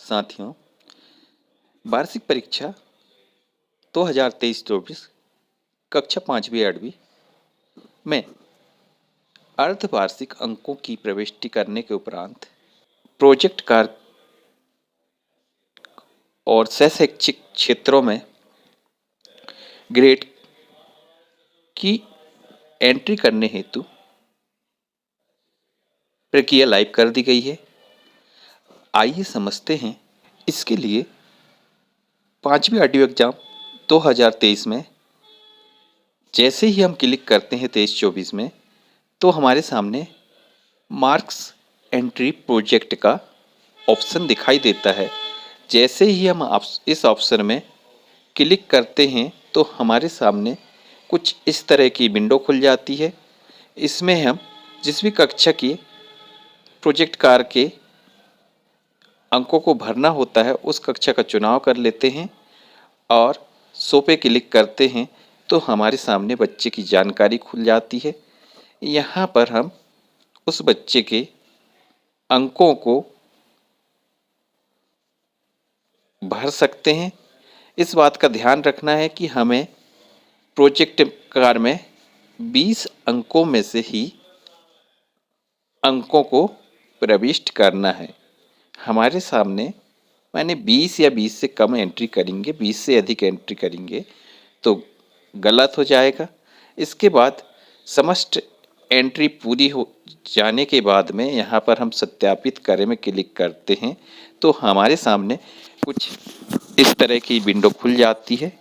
साथियों, वार्षिक परीक्षा 2023-24 कक्षा 5वीं-8वीं में अर्धवार्षिक अंकों की प्रविष्टि करने के उपरांत प्रोजेक्ट कार्य और सहशैक्षिक क्षेत्रों में ग्रेड की एंट्री करने हेतु प्रक्रिया लाइव कर दी गई है। आइए समझते हैं। इसके लिए 5वीं-8वीं एग्जाम 2023 में जैसे ही हम क्लिक करते हैं 23-24 में, तो हमारे सामने मार्क्स एंट्री प्रोजेक्ट का ऑप्शन दिखाई देता है। जैसे ही हम इस ऑप्शन में क्लिक करते हैं तो हमारे सामने कुछ इस तरह की विंडो खुल जाती है। इसमें हम जिस भी कक्षा की प्रोजेक्ट कार्य के अंकों को भरना होता है उस कक्षा का चुनाव कर लेते हैं और शो पे क्लिक करते हैं तो हमारे सामने बच्चे की जानकारी खुल जाती है। यहाँ पर हम उस बच्चे के अंकों को भर सकते हैं। इस बात का ध्यान रखना है कि हमें प्रोजेक्ट कार्य में 20 अंकों में से ही अंकों को प्रविष्ट करना है। हमारे सामने मैंने 20 या 20 से कम एंट्री करेंगे, 20 से अधिक एंट्री करेंगे तो गलत हो जाएगा। इसके बाद समस्त एंट्री पूरी हो जाने के बाद में यहाँ पर हम सत्यापित करें में क्लिक करते हैं तो हमारे सामने कुछ इस तरह की विंडो खुल जाती है।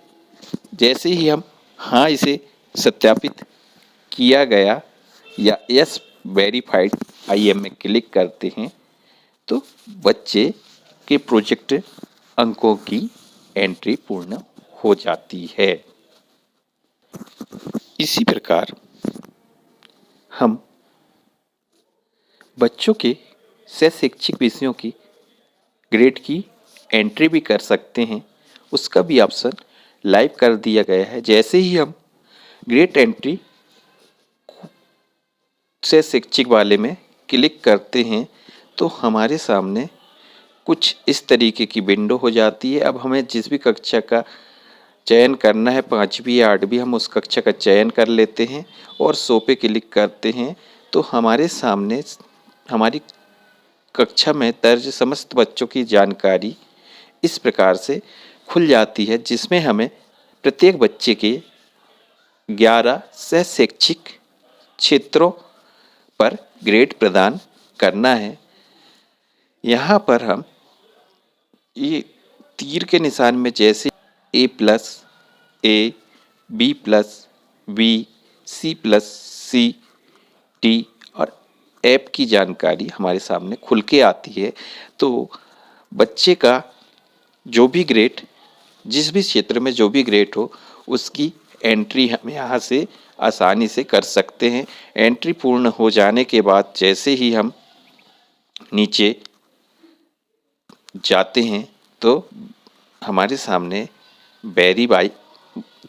जैसे ही हम हाँ इसे सत्यापित किया गया या यस वेरीफाइड IM में क्लिक करते हैं तो बच्चे के प्रोजेक्ट अंकों की एंट्री पूर्ण हो जाती है। इसी प्रकार हम बच्चों के शैक्षिक विषयों की ग्रेड की एंट्री भी कर सकते हैं। उसका भी ऑप्शन लाइव कर दिया गया है। जैसे ही हम ग्रेड एंट्री शैक्षिक वाले में क्लिक करते हैं तो हमारे सामने कुछ इस तरीके की विंडो हो जाती है। अब हमें जिस भी कक्षा का चयन करना है, 5वीं या 8वीं, हम उस कक्षा का चयन कर लेते हैं और शो पे क्लिक करते हैं तो हमारे सामने हमारी कक्षा में दर्ज समस्त बच्चों की जानकारी इस प्रकार से खुल जाती है, जिसमें हमें प्रत्येक बच्चे के 11 शैक्षिक क्षेत्रों पर ग्रेड प्रदान करना है। यहाँ पर हम ये तीर के निशान में जैसे A+, A, B+, B, C+, C, D और F की जानकारी हमारे सामने खुल के आती है। तो बच्चे का जो भी ग्रेड, जिस भी क्षेत्र में जो भी ग्रेड हो, उसकी एंट्री हम यहाँ से आसानी से कर सकते हैं। एंट्री पूर्ण हो जाने के बाद जैसे ही हम नीचे जाते हैं तो हमारे सामने वेरीफाई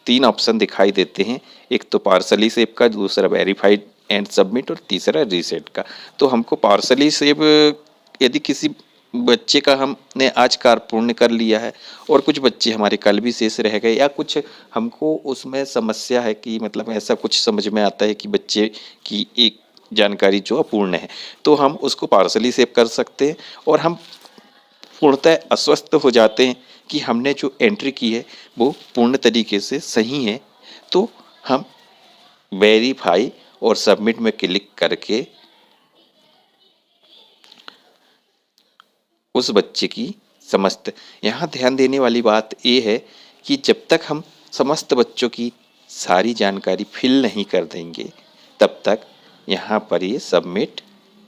3 ऑप्शन दिखाई देते हैं। एक तो पार्सली सेव का, दूसरा वेरीफाइड एंड सबमिट और तीसरा रीसेट का। तो हमको पार्सली सेव यदि किसी बच्चे का हमने आज कार्य पूर्ण कर लिया है और कुछ बच्चे हमारे कल भी शेष रह गए या कुछ हमको उसमें समस्या है कि मतलब ऐसा कुछ समझ में आता है कि बच्चे की एक जानकारी जो अपूर्ण है, तो हम उसको पार्सली सेव कर सकते हैं और हम पूर्णतः आश्वस्त हो जाते हैं कि हमने जो एंट्री की है वो पूर्ण तरीके से सही है। तो हम वेरीफाई और सबमिट में क्लिक करके उस बच्चे की समस्त, यहाँ ध्यान देने वाली बात ये है कि जब तक हम समस्त बच्चों की सारी जानकारी फिल नहीं कर देंगे तब तक यहाँ पर ये सबमिट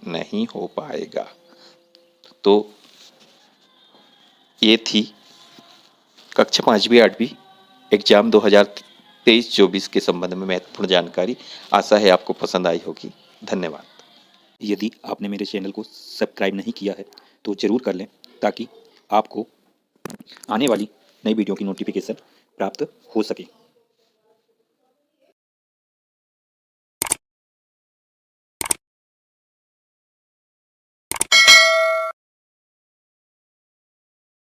नहीं हो पाएगा। तो ये थी कक्षा 5वीं-8वीं एग्जाम 2023-24 के संबंध में महत्वपूर्ण जानकारी। आशा है आपको पसंद आई होगी। धन्यवाद। यदि आपने मेरे चैनल को सब्सक्राइब नहीं किया है तो ज़रूर कर लें ताकि आपको आने वाली नई वीडियो की नोटिफिकेशन प्राप्त हो सके।